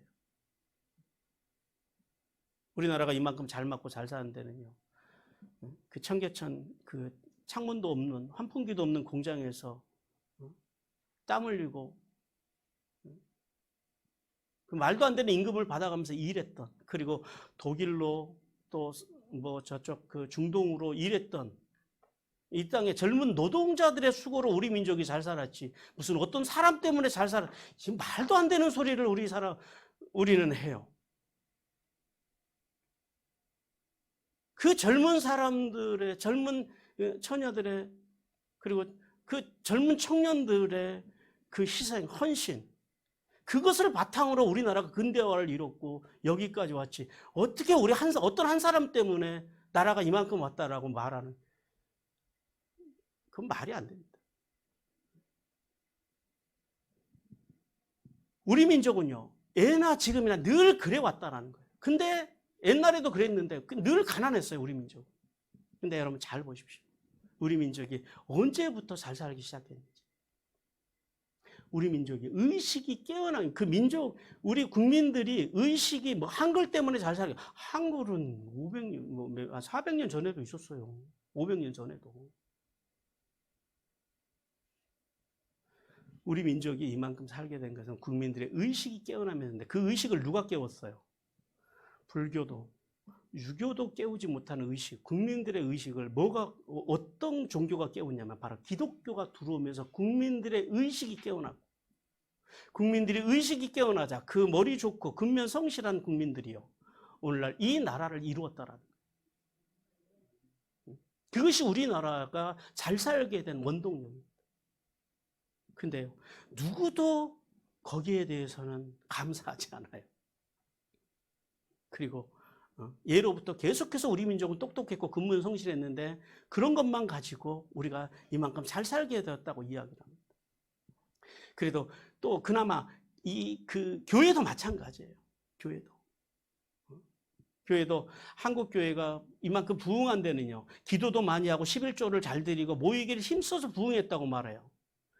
우리나라가 이만큼 잘 맞고 잘 사는 데는요. 그 청계천 그 창문도 없는 환풍기도 없는 공장에서 땀 흘리고 그 말도 안 되는 임금을 받아가면서 일했던, 그리고 독일로 또 뭐 저쪽 그 중동으로 일했던 이 땅의 젊은 노동자들의 수고로 우리 민족이 잘 살았지, 무슨 어떤 사람 때문에 잘 살아, 지금 말도 안 되는 소리를 우리는 해요. 그 젊은 사람들의, 젊은 처녀들의, 그리고 그 젊은 청년들의 그 희생, 헌신, 그것을 바탕으로 우리나라가 근대화를 이뤘고 여기까지 왔지. 어떻게 어떤 한 사람 때문에 나라가 이만큼 왔다라고 말하는, 그건 말이 안 됩니다. 우리 민족은요, 예나 지금이나 늘 그래 왔다라는 거예요. 근데 옛날에도 그랬는데 늘 가난했어요, 우리 민족. 근데 여러분 잘 보십시오. 우리 민족이 언제부터 잘 살기 시작했는지. 우리 민족이 의식이 깨어난 그 민족, 우리 국민들이 의식이 뭐 한글 때문에 잘 살게. 한글은 500년, 400년 전에도 있었어요. 500년 전에도. 우리 민족이 이만큼 살게 된 것은 국민들의 의식이 깨어나면서, 그 의식을 누가 깨웠어요? 불교도, 유교도 깨우지 못한 의식, 국민들의 의식을 어떤 종교가 깨웠냐면 바로 기독교가 들어오면서 국민들의 의식이 깨어나고, 국민들이 의식이 깨어나자 그 머리 좋고 근면 성실한 국민들이요, 오늘날 이 나라를 이루었다라는 거예요. 그것이 우리나라가 잘 살게 된 원동력입니다. 근데요, 누구도 거기에 대해서는 감사하지 않아요. 그리고 예로부터 계속해서 우리 민족은 똑똑했고 근면 성실했는데 그런 것만 가지고 우리가 이만큼 잘 살게 되었다고 이야기를 합니다. 그래도 또 그나마 그 교회도 마찬가지예요. 교회도 한국 교회가 이만큼 부흥한 데는요, 기도도 많이 하고 11조를 잘 드리고 모이기를 힘써서 부흥했다고 말해요.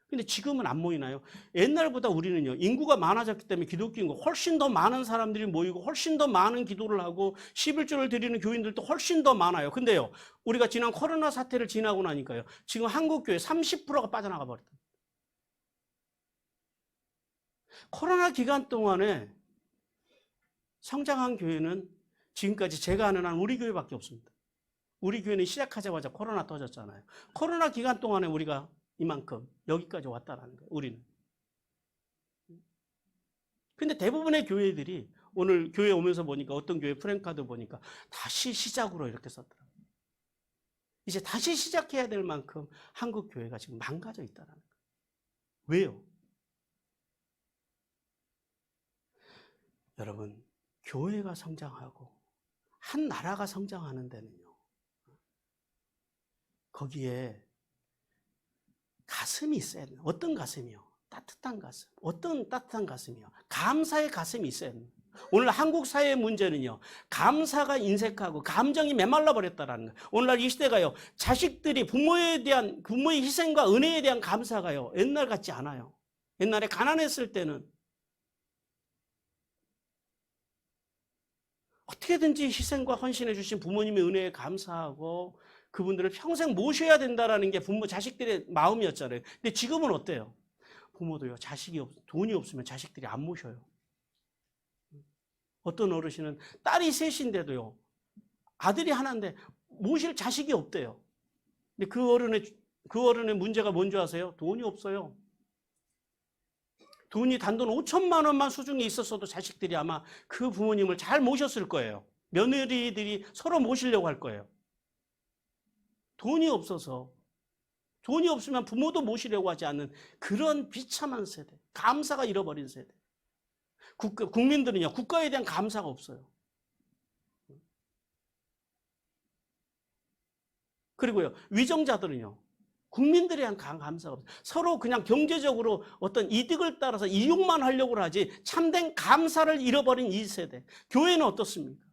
근데 지금은 안 모이나요? 옛날보다 우리는요, 인구가 많아졌기 때문에 기독교 인구 훨씬 더 많은 사람들이 모이고 훨씬 더 많은 기도를 하고 11조를 드리는 교인들도 훨씬 더 많아요. 근데요, 우리가 지난 코로나 사태를 지나고 나니까요, 지금 한국 교회 30%가 빠져나가 버렸다. 코로나 기간 동안에 성장한 교회는 지금까지 제가 아는 한 우리 교회밖에 없습니다. 우리 교회는 시작하자마자 코로나 터졌잖아요. 코로나 기간 동안에 우리가 이만큼 여기까지 왔다라는 거예요, 우리는. 근데 대부분의 교회들이 오늘 교회 오면서 보니까 어떤 교회 프랭카드 보니까 다시 시작으로 이렇게 썼더라고요. 이제 다시 시작해야 될 만큼 한국 교회가 지금 망가져 있다는 거예요. 왜요? 여러분, 교회가 성장하고 한 나라가 성장하는 데는요, 거기에 가슴이 있어야 돼요. 어떤 가슴이요? 따뜻한 가슴. 어떤 따뜻한 가슴이요? 감사의 가슴이 있어야 됩니다. 오늘 한국 사회의 문제는요, 감사가 인색하고 감정이 메말라 버렸다라는 거예요. 오늘날 이 시대가요, 자식들이 부모의 희생과 은혜에 대한 감사가요, 옛날 같지 않아요. 옛날에 가난했을 때는 어떻게든지 희생과 헌신해 주신 부모님의 은혜에 감사하고 그분들을 평생 모셔야 된다라는 게 부모 자식들의 마음이었잖아요. 근데 지금은 어때요? 부모도요, 돈이 없으면 자식들이 안 모셔요. 어떤 어르신은 딸이 셋인데도요, 아들이 하나인데 모실 자식이 없대요. 근데 그 어른의 문제가 뭔지 아세요? 돈이 없어요. 돈이 단돈 5천만 원만 수중에 있었어도 자식들이 아마 그 부모님을 잘 모셨을 거예요. 며느리들이 서로 모시려고 할 거예요. 돈이 없어서, 돈이 없으면 부모도 모시려고 하지 않는 그런 비참한 세대, 감사가 잃어버린 세대. 국민들은요, 국가에 대한 감사가 없어요. 그리고요, 위정자들은요, 국민들에 대한 감사가 없어요. 서로 그냥 경제적으로 어떤 이득을 따라서 이용만 하려고 하지 참된 감사를 잃어버린 이 세대. 교회는 어떻습니까?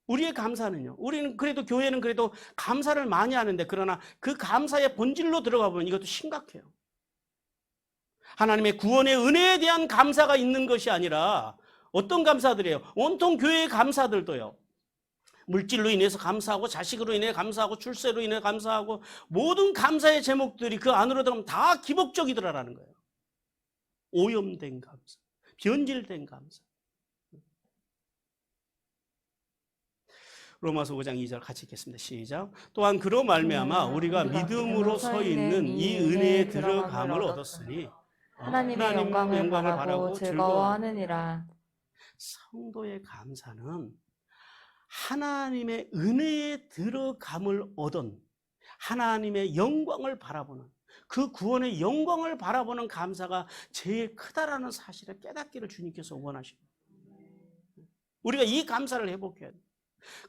우리의 감사는요, 우리는 그래도 교회는 그래도 감사를 많이 하는데, 그러나 그 감사의 본질로 들어가 보면 이것도 심각해요. 하나님의 구원의 은혜에 대한 감사가 있는 것이 아니라 어떤 감사들이에요? 온통 교회의 감사들도요, 물질로 인해서 감사하고, 자식으로 인해 감사하고, 출세로 인해 감사하고, 모든 감사의 제목들이 그 안으로 들어가면 다 기복적이더라라는 거예요. 오염된 감사, 변질된 감사. 로마서 5장 2절 같이 읽겠습니다. 시작. 또한 그로 말미암아 우리가 믿음으로 서 있는 이 은혜에 들어감을 얻었으니 하나님의 영광을 바라고 즐거워하느니라. 성도의 감사는 하나님의 은혜에 들어감을 얻은, 하나님의 영광을 바라보는, 그 구원의 영광을 바라보는 감사가 제일 크다라는 사실을 깨닫기를 주님께서 원하십니다. 우리가 이 감사를 회복해야 돼요.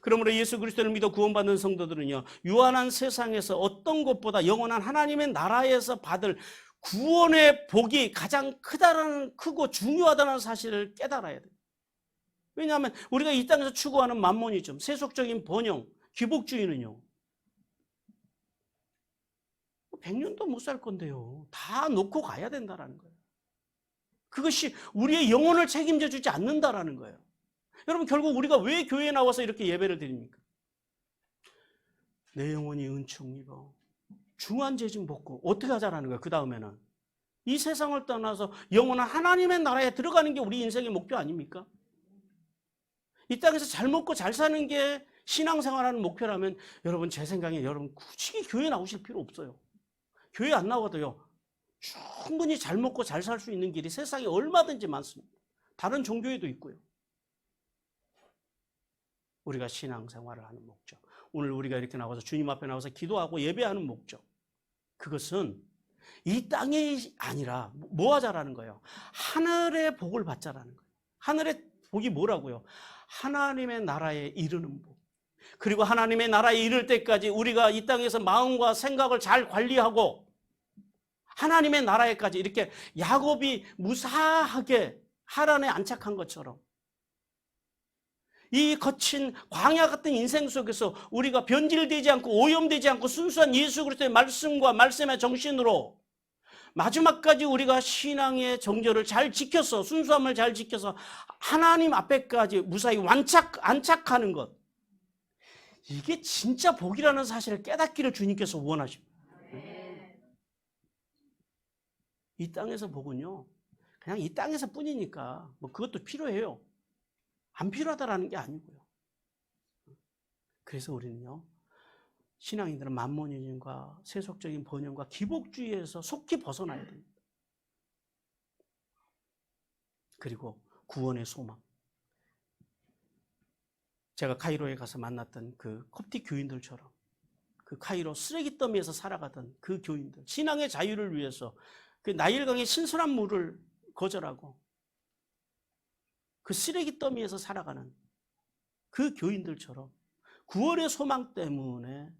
그러므로 예수 그리스도를 믿어 구원받는 성도들은요, 유한한 세상에서 어떤 것보다 영원한 하나님의 나라에서 받을 구원의 복이 가장 크고 중요하다는 사실을 깨달아야 돼요. 왜냐하면 우리가 이 땅에서 추구하는 만몬이즘, 세속적인 번영, 기복주의는요, 100년도 못 살 건데요, 다 놓고 가야 된다는 거예요. 그것이 우리의 영혼을 책임져 주지 않는다는 거예요. 여러분, 결국 우리가 왜 교회에 나와서 이렇게 예배를 드립니까? 내 영혼이 은총 입어 중한 죄짐 벗고 어떻게 하자라는 거예요. 그 다음에는 이 세상을 떠나서 영원한 하나님의 나라에 들어가는 게 우리 인생의 목표 아닙니까? 이 땅에서 잘 먹고 잘 사는 게 신앙생활하는 목표라면 여러분, 제 생각에 여러분 굳이 교회 나오실 필요 없어요. 교회 안 나와도요, 충분히 잘 먹고 잘 살 수 있는 길이 세상에 얼마든지 많습니다. 다른 종교에도 있고요. 우리가 신앙생활을 하는 목적, 오늘 우리가 이렇게 나와서 주님 앞에 나와서 기도하고 예배하는 목적, 그것은 이 땅이 아니라 뭐 하자라는 거예요? 하늘의 복을 받자라는 거예요. 하늘의 복이 뭐라고요? 하나님의 나라에 이르는 복. 그리고 하나님의 나라에 이를 때까지 우리가 이 땅에서 마음과 생각을 잘 관리하고 하나님의 나라에까지, 이렇게 야곱이 무사하게 하란에 안착한 것처럼 이 거친 광야 같은 인생 속에서 우리가 변질되지 않고 오염되지 않고 순수한 예수 그리스도의 말씀과 말씀의 정신으로 마지막까지 우리가 신앙의 정절을 잘 지켜서, 순수함을 잘 지켜서 하나님 앞에까지 무사히 안착하는 것, 이게 진짜 복이라는 사실을 깨닫기를 주님께서 원하십니다. 이 땅에서 복은요, 그냥 이 땅에서 뿐이니까 뭐 그것도 필요해요. 안 필요하다라는 게 아니고요. 그래서 우리는요, 신앙인들은 만몬이즘과 세속적인 번영과 기복주의에서 속히 벗어나야 됩니다. 그리고 구원의 소망. 제가 카이로에 가서 만났던 그 콥틱 교인들처럼, 그 카이로 쓰레기 더미에서 살아가던 그 교인들, 신앙의 자유를 위해서 그 나일강의 신선한 물을 거절하고 그 쓰레기 더미에서 살아가는 그 교인들처럼 구원의 소망 때문에,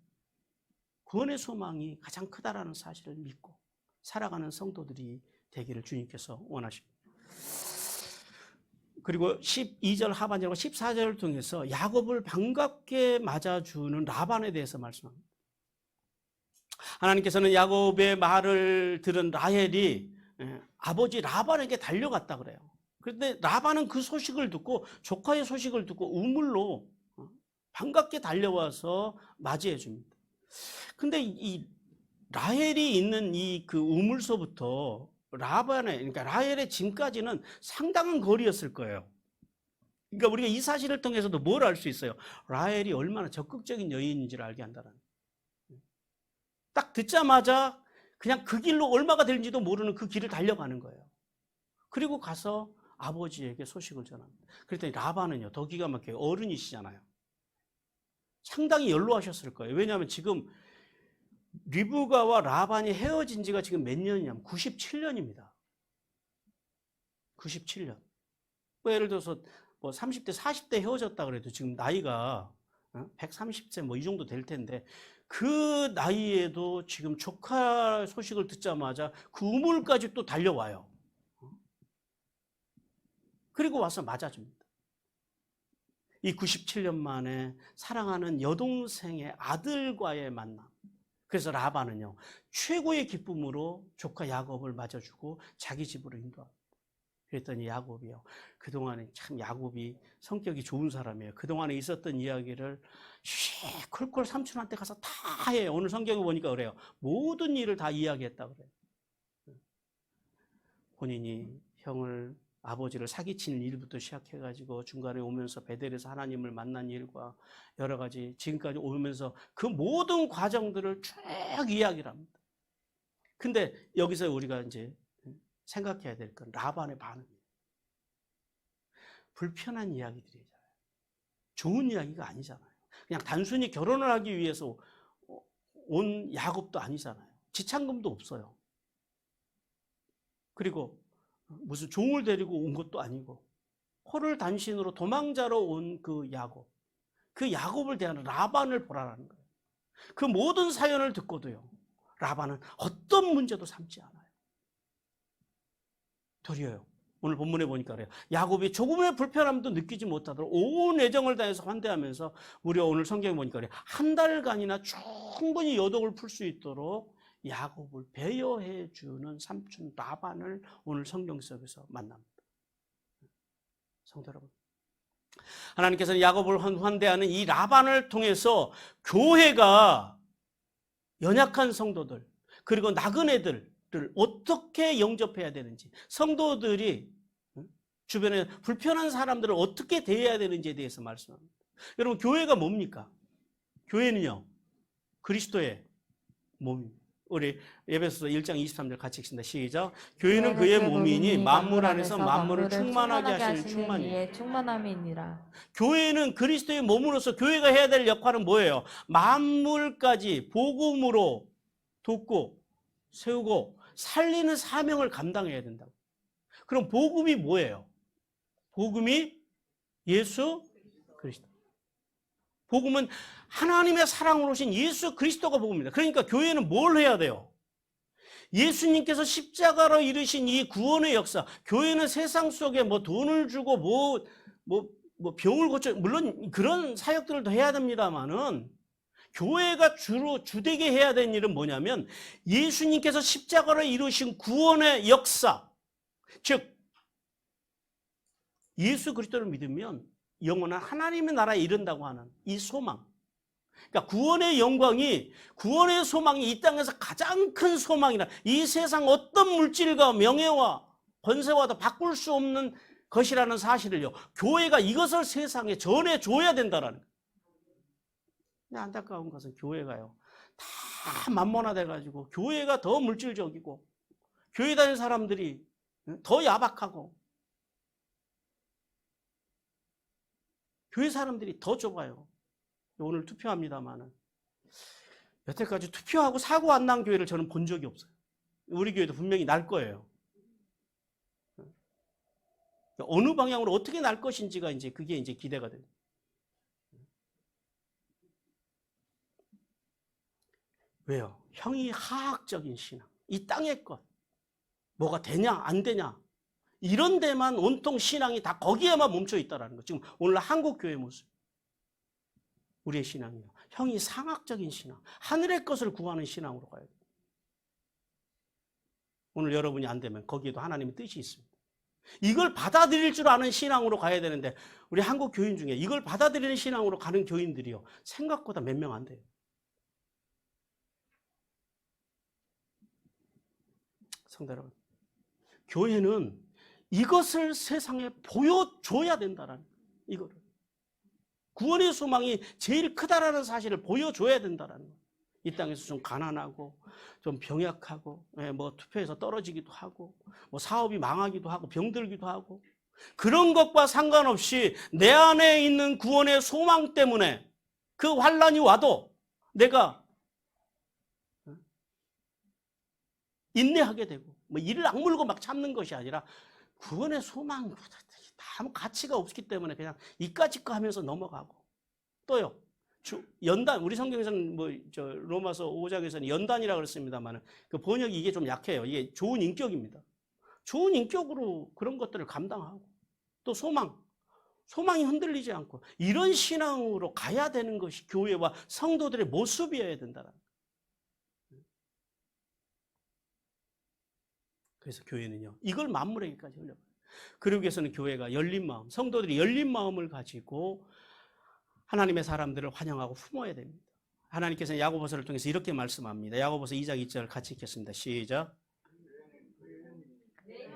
구원의 소망이 가장 크다라는 사실을 믿고 살아가는 성도들이 되기를 주님께서 원하십니다. 그리고 12절 하반절과 14절을 통해서 야곱을 반갑게 맞아주는 라반에 대해서 말씀합니다. 하나님께서는 야곱의 말을 들은 라헬이 아버지 라반에게 달려갔다 그래요. 그런데 라반은 그 소식을 듣고 조카의 소식을 듣고 우물로 반갑게 달려와서 맞이해 줍니다. 근데 이 라헬이 있는 이 그 우물서부터 그러니까 라헬의 짐까지는 상당한 거리였을 거예요. 그러니까 우리가 이 사실을 통해서도 뭘 알 수 있어요? 라헬이 얼마나 적극적인 여인인지를 알게 한다는. 딱 듣자마자 그냥 그 길로 얼마가 될지도 모르는 그 길을 달려가는 거예요. 그리고 가서 아버지에게 소식을 전합니다. 그랬더니 라반은요, 더 기가 막혀요. 어른이시잖아요. 상당히 연로하셨을 거예요. 왜냐하면 지금 리브가와 라반이 헤어진 지가 지금 몇 년이냐면 97년입니다. 97년. 뭐 예를 들어서 뭐 30대, 40대 헤어졌다 그래도 지금 나이가 130세 뭐 이 정도 될 텐데 그 나이에도 지금 조카 소식을 듣자마자 그 우물까지 또 달려와요. 그리고 와서 맞아줍니다. 이 97년 만에 사랑하는 여동생의 아들과의 만남. 그래서 라반은요, 최고의 기쁨으로 조카 야곱을 맞아주고 자기 집으로 인도합니다. 그랬더니 야곱이요, 그동안에 참 야곱이 성격이 좋은 사람이에요. 그동안에 있었던 이야기를 콜콜 삼촌한테 가서 다 해요. 오늘 성경에 보니까 그래요. 모든 일을 다 이야기했다 그래요. 본인이 형을 아버지를 사기치는 일부터 시작해가지고 중간에 오면서 베델에서 하나님을 만난 일과 여러 가지 지금까지 오면서 그 모든 과정들을 쭉 이야기를 합니다. 근데 여기서 우리가 이제 생각해야 될 건 라반의 반응이에요. 불편한 이야기들이잖아요. 좋은 이야기가 아니잖아요. 그냥 단순히 결혼을 하기 위해서 온 야곱도 아니잖아요. 지참금도 없어요. 그리고 무슨 종을 데리고 온 것도 아니고 호를 단신으로 도망자로 온 그 야곱. 그 야곱을 대하는 라반을 보라라는 거예요. 그 모든 사연을 듣고도요, 라반은 어떤 문제도 삼지 않아요. 도리어요. 오늘 본문에 보니까 그래요. 야곱이 조금의 불편함도 느끼지 못하도록 온 애정을 다해서 환대하면서 우리가 오늘 성경에 보니까 그래요. 한 달간이나 충분히 여독을 풀 수 있도록 야곱을 배려해 주는 삼촌 라반을 오늘 성경 속에서 만납니다. 성도 여러분, 하나님께서는 야곱을 환대하는 이 라반을 통해서 교회가 연약한 성도들 그리고 나그네들을 어떻게 영접해야 되는지, 성도들이 주변에 불편한 사람들을 어떻게 대해야 되는지에 대해서 말씀합니다. 여러분, 교회가 뭡니까? 교회는요, 그리스도의 몸입니다. 우리 에베소서 1장 23절 같이 읽습니다. 시작. 교회는 그의 몸이니 만물 안에서 만물을 충만하게 하시는 충만이에요. 충만함이니라. 교회는 그리스도의 몸으로서 교회가 해야 될 역할은 뭐예요? 만물까지 복음으로 돕고 세우고 살리는 사명을 감당해야 된다고. 그럼 복음이 뭐예요? 복음이 예수 그리스도. 복음은 하나님의 사랑으로 오신 예수 그리스도가 복음입니다. 그러니까 교회는 뭘 해야 돼요? 예수님께서 십자가로 이루신 이 구원의 역사, 교회는 세상 속에 뭐 돈을 주고 뭐 병을 고쳐, 물론 그런 사역들을 더 해야 됩니다만은 교회가 주로 주되게 해야 되는 일은 뭐냐면 예수님께서 십자가로 이루신 구원의 역사, 즉 예수 그리스도를 믿으면 영원한 하나님의 나라에 이른다고 하는 이 소망. 그러니까 구원의 영광이, 구원의 소망이 이 땅에서 가장 큰 소망이라, 이 세상 어떤 물질과 명예와 권세와도 바꿀 수 없는 것이라는 사실을요, 교회가 이것을 세상에 전해줘야 된다라는 거예요. 근데 안타까운 것은 교회가요, 다 만몬화돼가지고 교회가 더 물질적이고 교회 다니는 사람들이 더 야박하고 교회 사람들이 더 좁아요. 오늘 투표합니다만은 여태까지 투표하고 사고 안 난 교회를 저는 본 적이 없어요. 우리 교회도 분명히 날 거예요. 어느 방향으로 어떻게 날 것인지가 이제 그게 이제 기대가 돼요. 왜요? 형이 하학적인 신앙, 이 땅의 것, 뭐가 되냐 안 되냐, 이런 데만 온통 신앙이 다 거기에만 멈춰 있다라는 거. 지금 오늘 한국 교회 모습, 우리의 신앙이요, 형이 상학적인 신앙, 하늘의 것을 구하는 신앙으로 가야 돼요. 오늘 여러분이 안 되면 거기에도 하나님의 뜻이 있습니다. 이걸 받아들일 줄 아는 신앙으로 가야 되는데 우리 한국 교인 중에 이걸 받아들이는 신앙으로 가는 교인들이요. 생각보다 몇 명 안 돼요. 성도 여러분, 교회는 이것을 세상에 보여줘야 된다라는 이거를. 구원의 소망이 제일 크다라는 사실을 보여줘야 된다라는 거예요. 이 땅에서 좀 가난하고 좀 병약하고 뭐 투표에서 떨어지기도 하고 뭐 사업이 망하기도 하고 병들기도 하고 그런 것과 상관없이 내 안에 있는 구원의 소망 때문에 그 환난이 와도 내가 인내하게 되고 뭐 이를 악물고 막 참는 것이 아니라 구원의 소망 아무 가치가 없기 때문에 그냥 이까짓 거 하면서 넘어가고 또요. 연단 우리 성경에서는 뭐 로마서 5장에서는 연단이라고 그랬습니다만 그 번역이 이게 좀 약해요. 이게 좋은 인격입니다. 좋은 인격으로 그런 것들을 감당하고 또 소망이 흔들리지 않고 이런 신앙으로 가야 되는 것이 교회와 성도들의 모습이어야 된다는. 그래서 교회는요 이걸 만물에게까지 흘려요. 그러기 위해서는 교회가 열린 마음, 성도들이 열린 마음을 가지고 하나님의 사람들을 환영하고 품어야 됩니다. 하나님께서는 야고보서를 통해서 이렇게 말씀합니다. 야고보서 2장 2절 같이 읽겠습니다. 시작.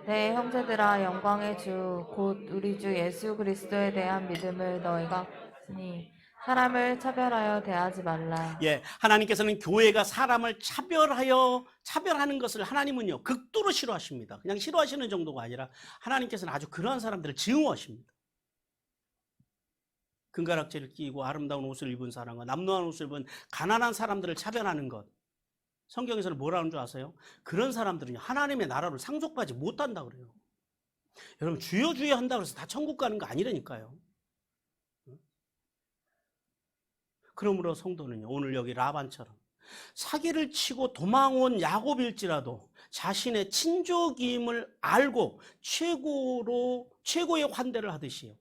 내 형제들아 영광의 주 곧 우리 주 예수 그리스도에 대한 믿음을 너희가 가졌으니 사람을 차별하여 대하지 말라. 예, 하나님께서는 교회가 사람을 차별하는 것을 하나님은요 극도로 싫어하십니다. 그냥 싫어하시는 정도가 아니라 하나님께서는 아주 그러한 사람들을 증오하십니다. 금가락지를 끼고 아름다운 옷을 입은 사람과 남루한 옷을 입은 가난한 사람들을 차별하는 것. 성경에서는 뭐라는 줄 아세요? 그런 사람들은요 하나님의 나라를 상속하지 못한다 그래요. 여러분 주여 주여 한다고 해서 다 천국 가는 거 아니라니까요. 그러므로 성도는요 오늘 여기 라반처럼 사기를 치고 도망온 야곱일지라도 자신의 친족임을 알고 최고의 환대를 하듯이요.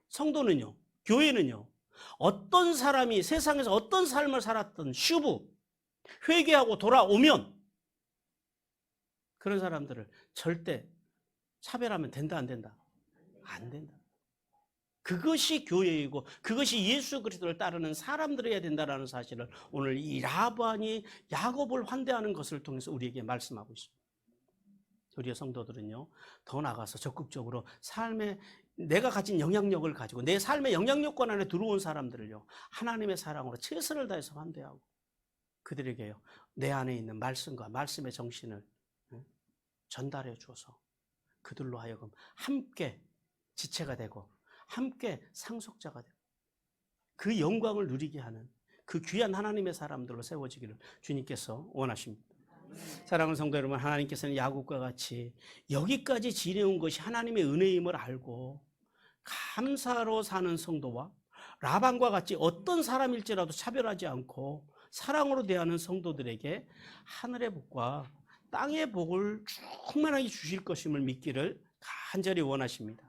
성도는요 교회는요 어떤 사람이 세상에서 어떤 삶을 살았던 슈브 회개하고 돌아오면 그런 사람들을 절대 차별하면 된다 안 된다? 안 된다. 그것이 교회이고 그것이 예수 그리스도를 따르는 사람들이어야 된다는 사실을 오늘 이 라반이 야곱을 환대하는 것을 통해서 우리에게 말씀하고 있습니다. 우리의 성도들은요 더 나아가서 적극적으로 삶에 내가 가진 영향력을 가지고 내 삶의 영향력권 안에 들어온 사람들을요 하나님의 사랑으로 최선을 다해서 환대하고 그들에게요 내 안에 있는 말씀과 말씀의 정신을 전달해 주어서 그들로 하여금 함께 지체가 되고 함께 상속자가 되고 그 영광을 누리게 하는 그 귀한 하나님의 사람들로 세워지기를 주님께서 원하십니다. 사랑하는 성도 여러분, 하나님께서는 야곱과 같이 여기까지 지내온 것이 하나님의 은혜임을 알고 감사로 사는 성도와 라반과 같이 어떤 사람일지라도 차별하지 않고 사랑으로 대하는 성도들에게 하늘의 복과 땅의 복을 충만하게 주실 것임을 믿기를 간절히 원하십니다.